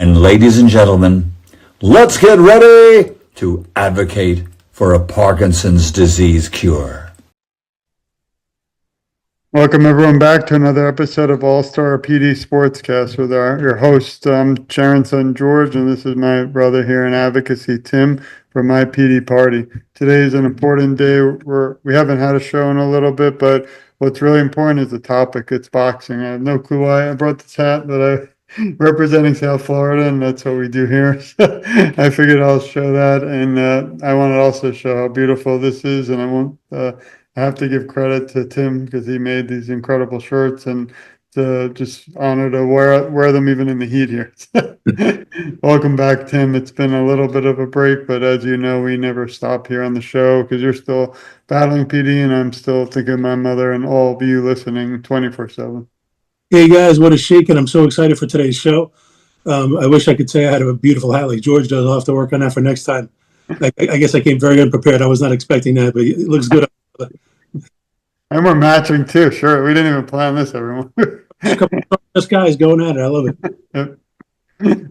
And ladies and gentlemen, let's get ready to advocate for a Parkinson's disease cure. Welcome everyone back to another episode of All-Star PD Sportscast with your host, Sharon's son George, and this is my brother here in advocacy, Tim, from my PD party. Today is an important day. We haven't had a show in a little bit, but what's really important is the topic. It's boxing. I have no clue why I brought this hat, but I representing South Florida, and that's what we do here. So I figured I'll show that, and I want to also show how beautiful this is, and I have to give credit to Tim because he made these incredible shirts, and just honor to wear them even in the heat here. Welcome back, Tim. It's been a little bit of a break, but as you know, we never stop here on the show because you're still battling PD, and I'm still thinking of my mother and all of you listening 24/7. Hey guys, what a shake, and I'm so excited for today's show. I wish I could say I had a beautiful hat like George does. I'll have to work on that for next time. I guess I came very unprepared. I was not expecting that, but it looks good. And we're matching too. Sure, we didn't even plan this, everyone. A couple of guys going at it. I love it. Yep.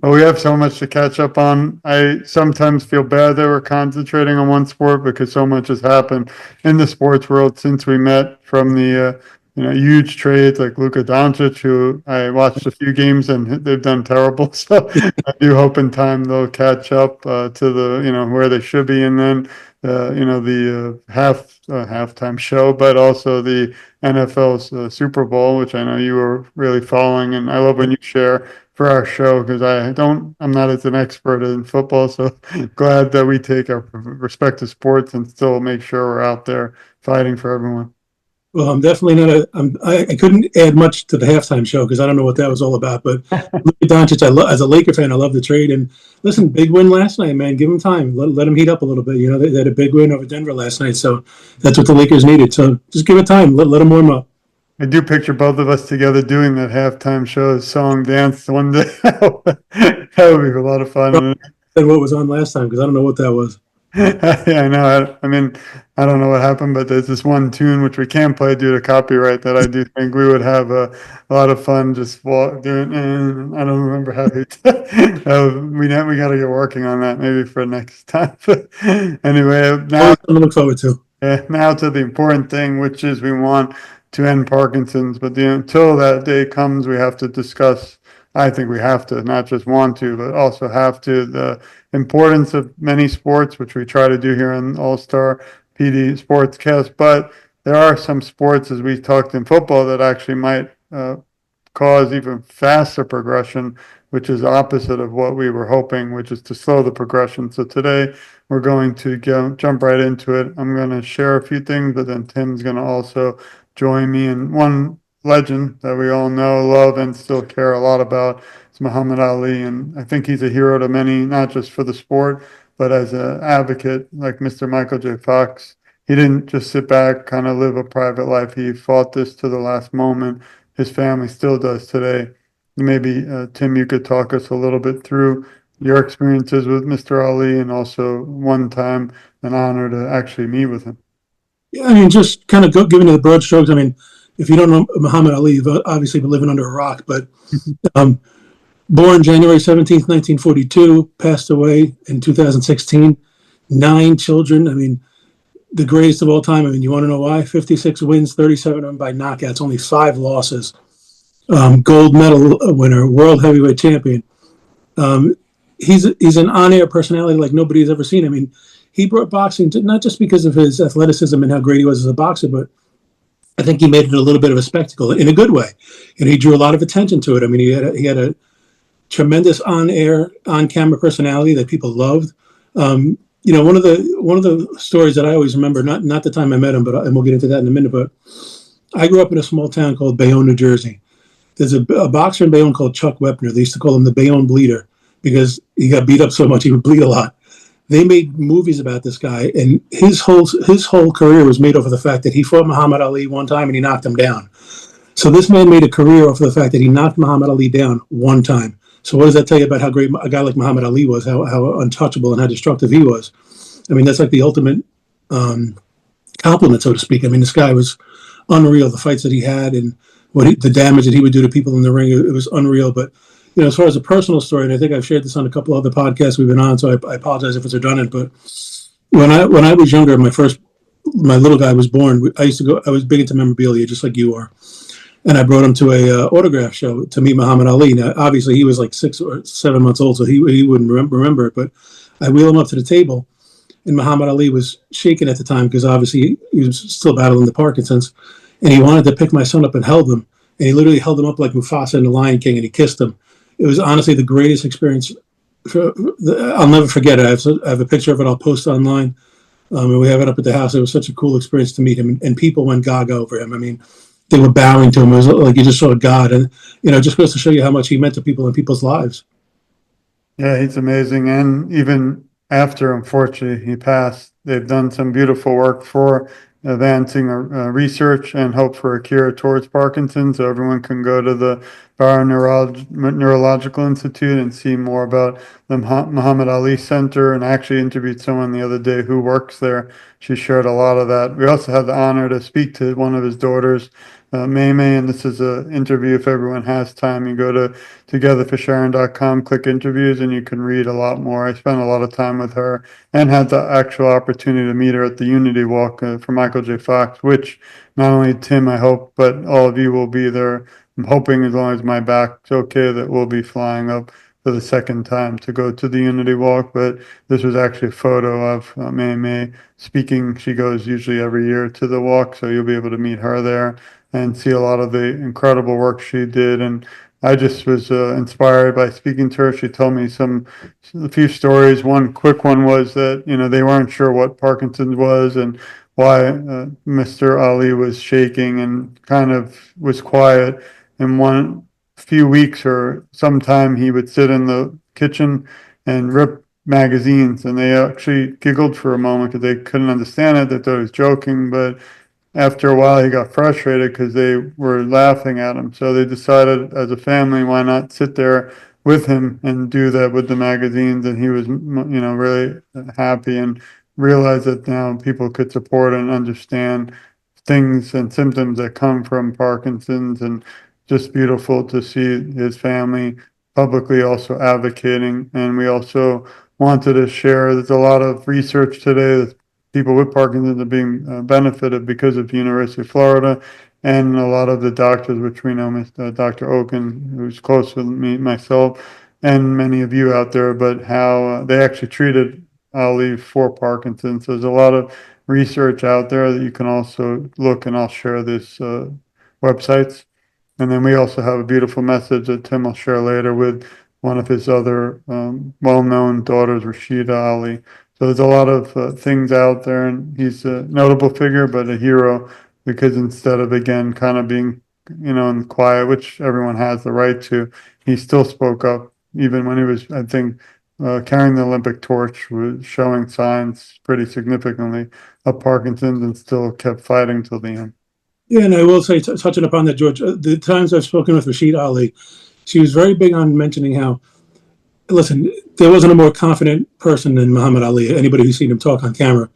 Well, we have so much to catch up on. I sometimes feel bad that we're concentrating on one sport because so much has happened in the sports world since we met, from the huge trades like Luka Doncic, who I watched a few games and they've done terrible. So I do hope in time they'll catch up to the where they should be, and then the halftime show, but also the NFL's Super Bowl, which I know you were really following, and I love when you share for our show because I'm not as an expert in football, so glad that we take our respective sports and still make sure we're out there fighting for everyone. Well, I'm definitely not I couldn't add much to the halftime show because I don't know what that was all about. But Luka Doncic, as a Laker fan, I love the trade. And listen, big win last night, man. Give him time. Let him heat up a little bit. They had a big win over Denver last night, so that's what the Lakers needed. So just give it time. Let them warm up. I do picture both of us together doing that halftime show, song, dance one day. That would be a lot of fun. And what was on last time, because I don't know what that was. Yeah, I know. I mean, I don't know what happened, but there's this one tune which we can't play due to copyright that I do think we would have a lot of fun just doing. I don't remember how we got to get working on that maybe for next time. Anyway, now I look forward to. Now to the important thing, which is we want to end Parkinson's, but until that day comes, we have to discuss. I think we have to, not just want to, but also have to, the importance of many sports, which we try to do here on All-Star PD Sportscast. But there are some sports, as we talked in football, that actually might cause even faster progression, which is opposite of what we were hoping, which is to slow the progression. So today we're going to jump right into it. I'm going to share a few things, but then Tim's going to also join me in one legend that we all know, love, and still care a lot about. It's Muhammad Ali, and I think he's a hero to many, not just for the sport, but as an advocate like Mr. Michael J. Fox. He didn't just sit back, kind of live a private life. He fought this to the last moment. His family still does today. Maybe, Tim, you could talk us a little bit through your experiences with Mr. Ali, and also one time an honor to actually meet with him. Yeah, I mean, just kind of giving you the broad strokes. I mean, if you don't know Muhammad Ali, you've obviously been living under a rock, but born January 17th, 1942, passed away in 2016, 9 children. I mean, the greatest of all time. I mean, you want to know why? 56 wins, 37 of them by knockouts, only 5 losses. Gold medal winner, world heavyweight champion. He's an on-air personality like nobody's ever seen. I mean, he brought boxing to, not just because of his athleticism and how great he was as a boxer, but I think he made it a little bit of a spectacle in a good way, and he drew a lot of attention to it. I mean, he had a tremendous on-air, on-camera personality that people loved. One of the stories that I always remember, not the time I met him, and we'll get into that in a minute. But I grew up in a small town called Bayonne, New Jersey. There's a boxer in Bayonne called Chuck Wepner. They used to call him the Bayonne Bleeder because he got beat up so much he would bleed a lot. They made movies about this guy, and his whole career was made off of the fact that he fought Muhammad Ali one time and he knocked him down. So this man made a career off of the fact that he knocked Muhammad Ali down one time. So what does that tell you about how great a guy like Muhammad Ali was, how untouchable and how destructive he was? I mean, that's like the ultimate compliment, so to speak. I mean, this guy was unreal, the fights that he had and the damage that he would do to people in the ring. It was unreal. But, as far as a personal story, and I think I've shared this on a couple other podcasts we've been on, so I apologize if it's redundant. But when I was younger, my little guy was born. I used to go. I was big into memorabilia, just like you are, and I brought him to a autograph show to meet Muhammad Ali. Now, obviously, he was like 6 or 7 months old, so he wouldn't remember it. But I wheel him up to the table, and Muhammad Ali was shaking at the time because obviously he was still battling the Parkinson's, and he wanted to pick my son up and held him, and he literally held him up like Mufasa in The Lion King, and he kissed him. It was honestly the greatest experience. I'll never forget it. I have a picture of it. I'll post online, and we have it up at the house. It was such a cool experience to meet him, and people went gaga over him. I mean, they were bowing to him. It was like you just saw God, and it just goes to show you how much he meant to people in people's lives. Yeah, he's amazing. And even after, unfortunately, he passed, they've done some beautiful work for advancing research and hope for a cure towards Parkinson's. So everyone can go to the Neurological Institute and see more about the Muhammad Ali Center. And I actually interviewed someone the other day who works there. She shared a lot of that. We also had the honor to speak to one of his daughters, May May, and this is an interview. If everyone has time, you go to togetherforsharon.com, click interviews, and you can read a lot more. I spent a lot of time with her and had the actual opportunity to meet her at the Unity Walk for Michael J. Fox, which not only Tim, I hope, but all of you will be there. I'm hoping, as long as my back's okay, that we'll be flying up for the second time to go to the Unity Walk. But this was actually a photo of May May speaking. She goes usually every year to the walk, so you'll be able to meet her there and see a lot of the incredible work she did. And I just was inspired by speaking to her. She told me a few stories. One quick one was that, they weren't sure what Parkinson's was and why Mr. Ali was shaking and kind of was quiet. And one few weeks or sometime he would sit in the kitchen and rip magazines, and they actually giggled for a moment because they couldn't understand it. They thought he was joking, but after a while he got frustrated because they were laughing at him. So they decided as a family, why not sit there with him and do that with the magazines. And he was, really happy and realized that now people could support and understand things and symptoms that come from Parkinson's. And just beautiful to see his family publicly also advocating. And we also wanted to share, there's a lot of research today that people with Parkinson's are being benefited because of the University of Florida, and a lot of the doctors, which we know, Dr. Oken, who's close with me, myself, and many of you out there, but how they actually treated Ali for Parkinson's. So there's a lot of research out there that you can also look, and I'll share this websites. And then we also have a beautiful message that Tim will share later with one of his other well-known daughters, Rashida Ali. So there's a lot of things out there, and he's a notable figure, but a hero, because instead of, again, kind of being, in quiet, which everyone has the right to, he still spoke up, even when he was, I think, carrying the Olympic torch, was showing signs pretty significantly of Parkinson's, and still kept fighting till the end. Yeah, and I will say, touching upon that, George, the times I've spoken with Rashid Ali, she was very big on mentioning how, listen, there wasn't a more confident person than Muhammad Ali, anybody who's seen him talk on camera.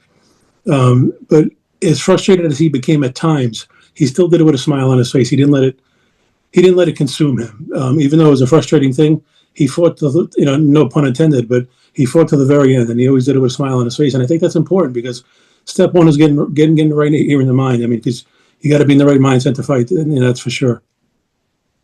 But as frustrated as he became at times, he still did it with a smile on his face. He didn't let it consume him. Even though it was a frustrating thing, he fought to, no pun intended, but he fought to the very end, and he always did it with a smile on his face. And I think that's important, because step one is getting the right ear in the mind. I mean, because you got to be in the right mindset to fight, and that's for sure.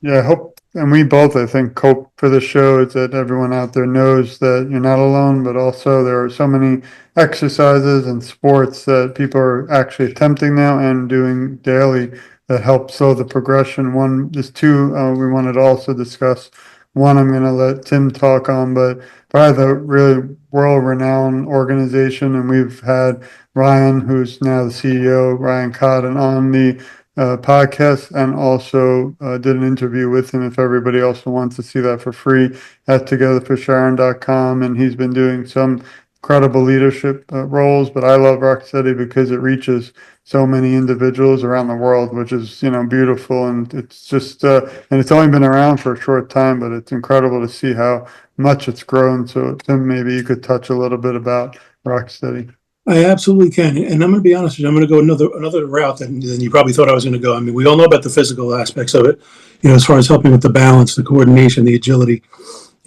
Yeah, I hope, and we both, I think, hope for the show is that everyone out there knows that you're not alone, but also there are so many exercises and sports that people are actually attempting now and doing daily that help slow the progression. There's two we wanted to also discuss. One I'm going to let Tim talk on, but probably the really world-renowned organization, and we've had Ryan, who's now the CEO, Ryan Cotton, on the podcast, and also did an interview with him, if everybody also wants to see that for free, at togetherforsharon.com. And he's been doing some incredible leadership roles, but I love Rocksteady because it reaches so many individuals around the world, which is, beautiful. And it's just, and it's only been around for a short time, but it's incredible to see how much it's grown. So Tim, maybe you could touch a little bit about Rocksteady. I absolutely can, and I'm going to be honest with you. I'm going to go another route than you probably thought I was going to go. I mean, we all know about the physical aspects of it, as far as helping with the balance, the coordination, the agility.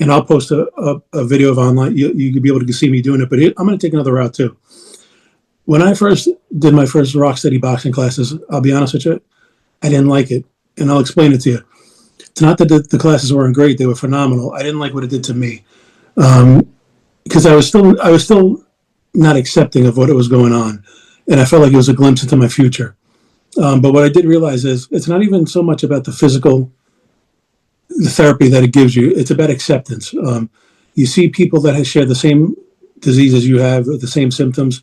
And I'll post a video of online. You could be able to see me doing it, but I'm going to take another route too. When I first did my first rock steady boxing classes, I'll be honest with you, I didn't like it, and I'll explain it to you. It's not that the classes weren't great; they were phenomenal. I didn't like what it did to me, because I was still not accepting of what was going on, and I felt like it was a glimpse into my future. But what I did realize is it's not even so much about the therapy that it gives you. It's about acceptance. You see people that have shared the same disease as you have, the same symptoms,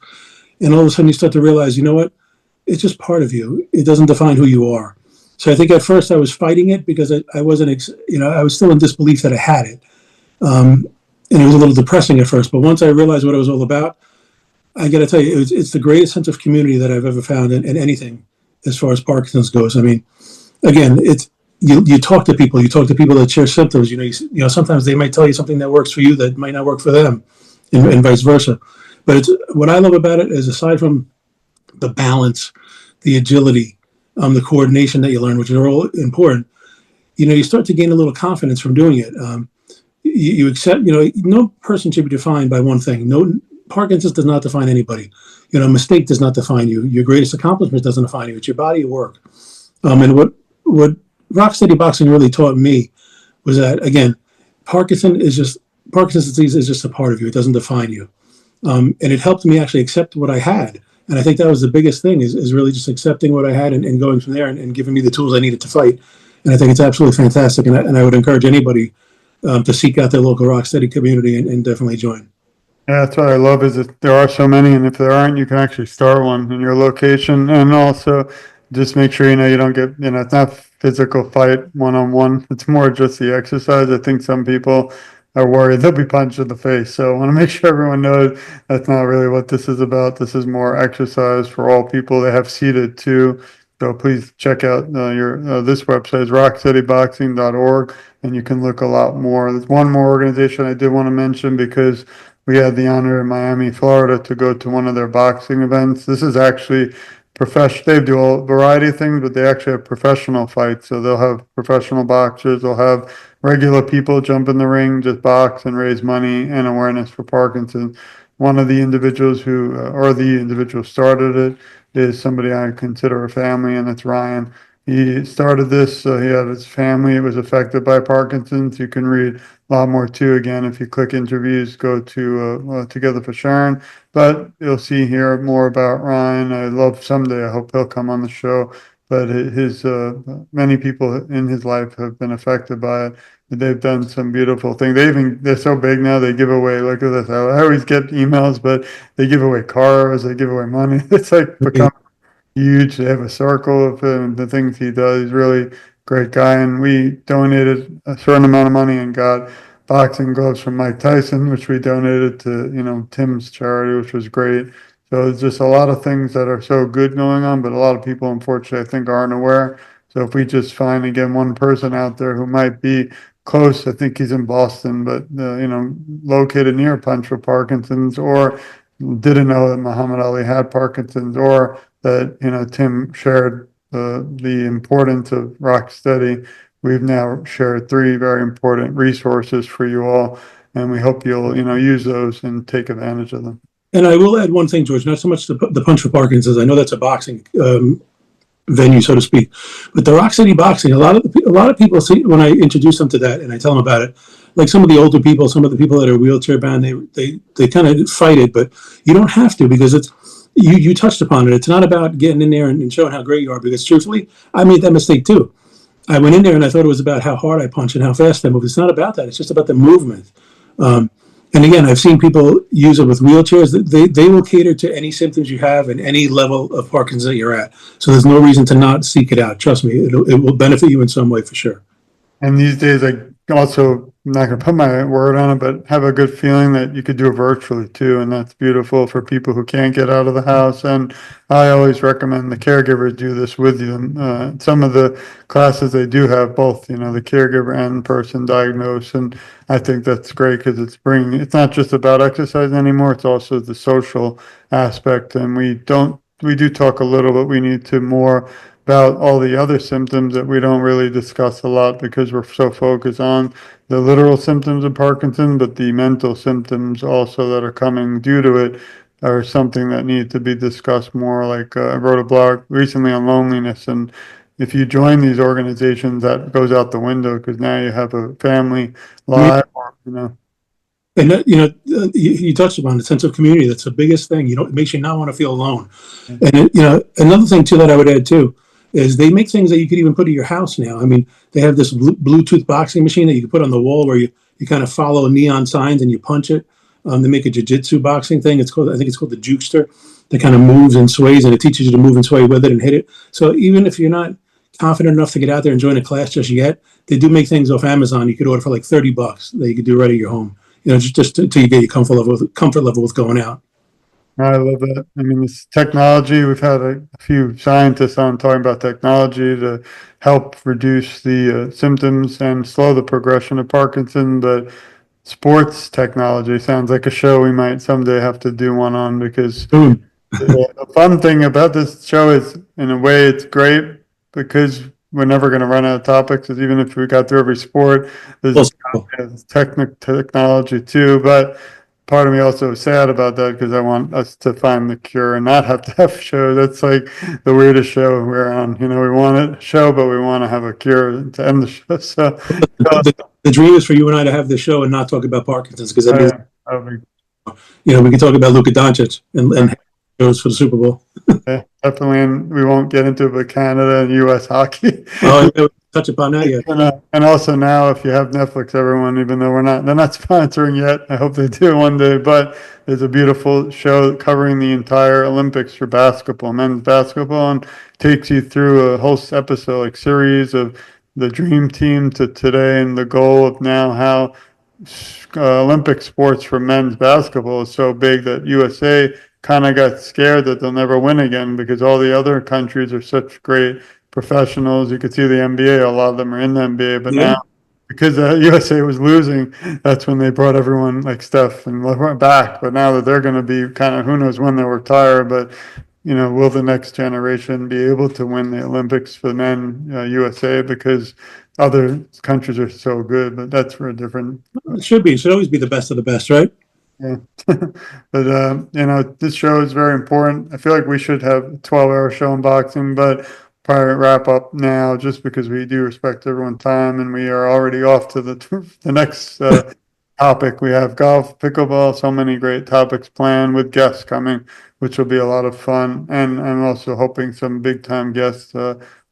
and all of a sudden you start to realize, you know what? It's just part of you. It doesn't define who you are. So I think at first I was fighting it because I wasn't, I was still in disbelief that I had it. And it was a little depressing at first, but once I realized what it was all about, I got to tell you, it's the greatest sense of community that I've ever found in anything as far as Parkinson's goes. I mean, again, it's you talk to people that share symptoms. Sometimes they might tell you something that works for you that might not work for them, and vice versa. But what I love about it is, aside from the balance, the agility, the coordination that you learn, which are all important, you start to gain a little confidence from doing it. You accept, no person should be defined by one thing. No, Parkinson's does not define anybody. A mistake does not define you. Your greatest accomplishment doesn't define you. It's your body of work. And what Rocksteady Boxing really taught me was that, again, Parkinson's disease is just a part of you. It doesn't define you. And it helped me actually accept what I had. And I think that was the biggest thing, is really just accepting what I had and going from there and giving me the tools I needed to fight. And I think it's absolutely fantastic. And I would encourage anybody to seek out their local Rocksteady community and definitely join. Yeah, that's what I love is that there are so many, and if there aren't, you can actually start one in your location, and also just make sure you don't get it's not physical fight one-on-one. It's more just the exercise. I think some people are worried they'll be punched in the face, so I want to make sure everyone knows that's not really what this is about. This is more exercise for all people. They have seated too. So please check out this website is rocksteadyboxing.org, and you can look a lot more. There's one more organization I did want to mention because we had the honor in Miami, Florida, to go to one of their boxing events. This is actually professional. They do a variety of things, but they actually have professional fights. So they'll have professional boxers. They'll have regular people jump in the ring, just box and raise money and awareness for Parkinson's. One of the individuals who started it is somebody I consider a family, and it's Ryan. He started this. He had his family. It was affected by Parkinson's. You can read a lot more too. Again, if you click interviews, go to Together for Sharon. But you'll see here more about Ryan. I hope he'll come on the show. But his many people in his life have been affected by it. They've done some beautiful things. They're so big now. They give away. Look at this. I always get emails, but they give away cars. They give away money. It's like become huge. They have a circle of him, the things he does. He's really a great guy. And we donated a certain amount of money and got boxing gloves from Mike Tyson, which we donated to, Tim's charity, which was great. So it's just a lot of things that are so good going on, but a lot of people, unfortunately, I think aren't aware. So if we just find, again, one person out there who might be close, I think he's in Boston, but, located near Punch for Parkinson's, or didn't know that Muhammad Ali had Parkinson's, or that Tim shared the importance of Rocksteady. We've now shared 3 very important resources for you all, and we hope you'll use those and take advantage of them. And I will add one thing, George. Not so much the Punch for Parkinson's. I know that's a boxing venue, so to speak, but the Rocksteady Boxing. A lot of people see when I introduce them to that, and I tell them about it. Like some of the older people, some of the people that are wheelchair bound, they kind of fight it, but you don't have to, because it's. You touched upon it. It's not about getting in there and showing how great you are, because truthfully, I made that mistake too. I went in there and I thought it was about how hard I punch and how fast I move. It's not about that. It's just about the movement. And again, I've seen people use it with wheelchairs. They will cater to any symptoms you have and any level of Parkinson's that you're at. So there's no reason to not seek it out. Trust me, it will benefit you in some way for sure. And these days, also, I'm not going to put my word on it, but have a good feeling that you could do it virtually too. And that's beautiful for people who can't get out of the house. And I always recommend the caregivers do this with you. Some of the classes, they do have both, the caregiver and person diagnosed. And I think that's great because it's not just about exercise anymore. It's also the social aspect. And we do talk a little, but we need to more about all the other symptoms that we don't really discuss a lot because we're so focused on the literal symptoms of Parkinson, but the mental symptoms also that are coming due to it are something that need to be discussed more. Like I wrote a blog recently on loneliness, and if you join these organizations, that goes out the window because now you have a family life, And you touched upon the sense of community. That's the biggest thing. It makes you not want to feel alone. And another thing too that I would add too is they make things that you could even put in your house now. I mean, they have this Bluetooth boxing machine that you can put on the wall where you kind of follow neon signs and you punch it. They make a jiu-jitsu boxing thing. I think it's called the jukester. That kind of moves and sways, and it teaches you to move and sway with it and hit it. So even if you're not confident enough to get out there and join a class just yet, they do make things off Amazon. You could order for like $30 that you could do right at your home. Just until you get your comfort level with going out. I love that. I mean, this technology, we've had a few scientists on talking about technology to help reduce the symptoms and slow the progression of Parkinson, but sports technology sounds like a show we might someday have to do one on because the fun thing about this show is, in a way, it's great because we're never going to run out of topics. Because even if we got through every sport, there's technology too. But part of me also is sad about that because I want us to find the cure and not have to have shows. That's like the weirdest show we're on. We want a show, but we want to have a cure to end the show. So the dream is for you and I to have this show and not talk about Parkinson's because that means, we can talk about Luka Doncic and goes for the Super Bowl. Yeah, definitely, and we won't get into it, but Canada and U.S. hockey. Oh, I touch upon that yet. And also now, if you have Netflix, everyone, even though they're not sponsoring yet, I hope they do one day. But there's a beautiful show covering the entire Olympics for basketball, men's basketball, and takes you through a whole episode, like series of the dream team to today and the goal of now how Olympic sports for men's basketball is so big that USA kind of got scared that they'll never win again because all the other countries are such great professionals. You could see the NBA, a lot of them are in the NBA, but now because USA was losing, that's when they brought everyone like Steph and LeBron back. But now that they're going to be kind of, who knows when they'll retire, but will the next generation be able to win the Olympics for men, USA, because other countries are so good, but that's for a different. It should be. It should always be the best of the best, right? Yeah. But, this show is very important. I feel like we should have a 12-hour show in boxing, but probably wrap up now just because we do respect everyone's time and we are already off to the next topic. We have golf, pickleball, so many great topics planned with guests coming, which will be a lot of fun. And I'm also hoping some big time guests,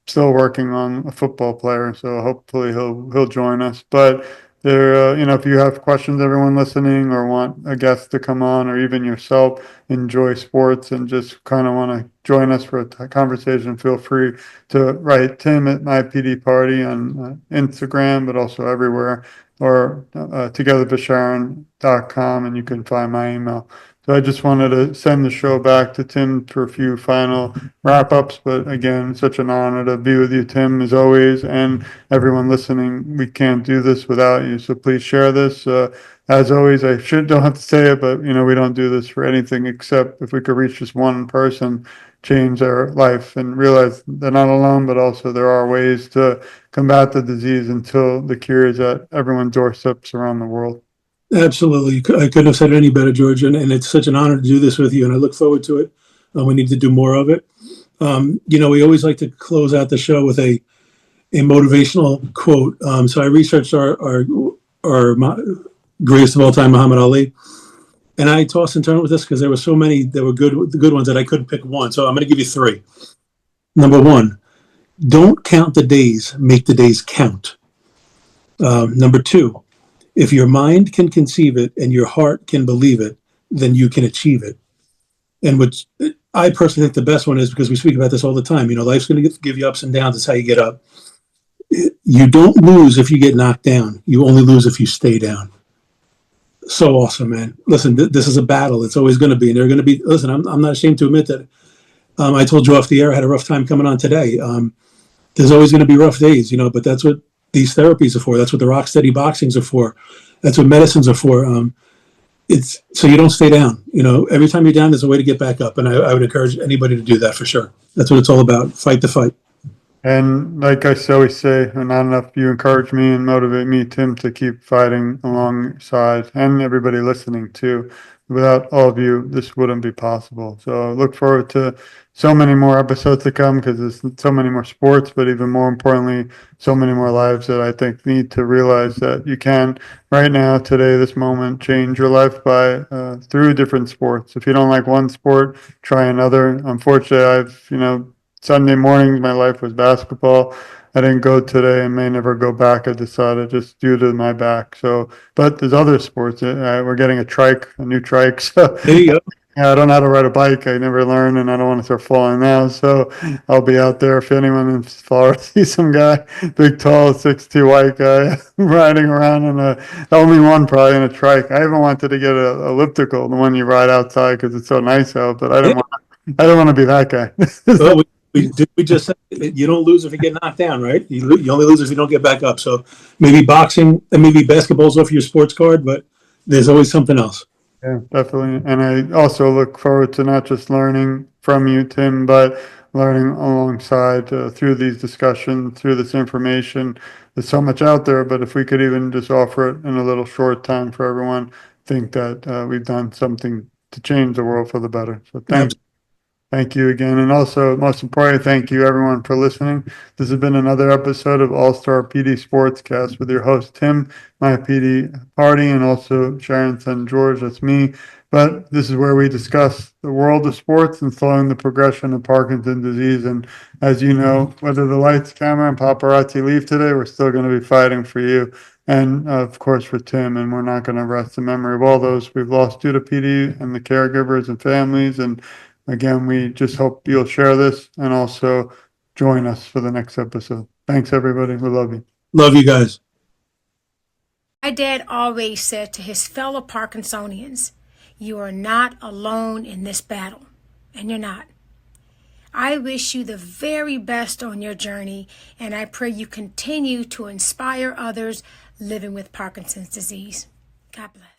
still working on a football player. So hopefully he'll join us. But there, if you have questions, everyone listening, or want a guest to come on, or even yourself enjoy sports and just kind of want to join us for a conversation, feel free to write Tim at My PD Party on Instagram, but also everywhere, or togetherbySharon.com, and you can find my email. So I just wanted to send the show back to Tim for a few final wrap-ups. But again, such an honor to be with you, Tim, as always, and everyone listening. We can't do this without you, so please share this. As always, don't have to say it, but we don't do this for anything except if we could reach just one person, change their life, and realize they're not alone, but also there are ways to combat the disease until the cure is at everyone's doorsteps around the world. Absolutely. I couldn't have said it any better, George. And it's such an honor to do this with you, and I look forward to it. We need to do more of it. We always like to close out the show with a motivational quote. So I researched our greatest of all time, Muhammad Ali. And I tossed and turned with this because there were so many that were the good ones that I couldn't pick one. So I'm going to give you three. Number one, don't count the days, make the days count. Number two, if your mind can conceive it and your heart can believe it, then you can achieve it. And which I personally think the best one is, because we speak about this all the time, life's going to give you ups and downs. It's how you get up. You don't lose if you get knocked down. You only lose if you stay down. So awesome, man. Listen, this is a battle. It's always going to be. And they're going to be, listen, I'm not ashamed to admit that. I told you off the air, I had a rough time coming on today. There's always going to be rough days, but that's what these therapies are for. That's what the rock steady boxings are for. That's what medicines are for. It's so you don't stay down. Every time you're down, there's a way to get back up. And I would encourage anybody to do that for sure. That's what it's all about. Fight the fight. And like I always say, and not enough, you encourage me and motivate me, Tim, to keep fighting alongside and everybody listening too. Without all of you, this wouldn't be possible. So I look forward to so many more episodes to come because there's so many more sports, but even more importantly, so many more lives that I think need to realize that you can right now, today, this moment, change your life by through different sports. If you don't like one sport, try another. Unfortunately, Sunday mornings, my life was basketball. I didn't go today and may never go back. I decided just due to my back. So, but there's other sports. We're getting a new trike. So There you go. yeah, I don't know how to ride a bike. I never learned, and I don't want to start falling now. So I'll be out there. If anyone in Florida sees some guy, big, tall, 6'2" white guy riding around in only one probably in a trike. I even wanted to get a elliptical, the one you ride outside because it's so nice out. But I didn't want to be that guy. Well, we just said you don't lose if you get knocked down, right? You only lose if you don't get back up. So maybe boxing and maybe basketball's off your sports card, but there's always something else. Yeah, definitely. And I also look forward to not just learning from you, Tim, but learning alongside through these discussions, through this information. There's so much out there, but if we could even just offer it in a little short time for everyone, think that we've done something to change the world for the better. So thank you again. And also, most importantly, thank you everyone for listening. This has been another episode of All-Star PD Sportscast with your host, Tim, my PD party, and also Sharon's son, George. That's me. But this is where we discuss the world of sports and slowing the progression of Parkinson's disease. And as you know, whether the lights, camera, and paparazzi leave today, we're still going to be fighting for you. And of course, for Tim, and we're not going to rest the memory of all those we've lost due to PD and the caregivers and families. And again, we just hope you'll share this and also join us for the next episode. Thanks, everybody. We love you. Love you guys. My dad always said to his fellow Parkinsonians, "You are not alone in this battle," and you're not. I wish you the very best on your journey, and I pray you continue to inspire others living with Parkinson's disease. God bless.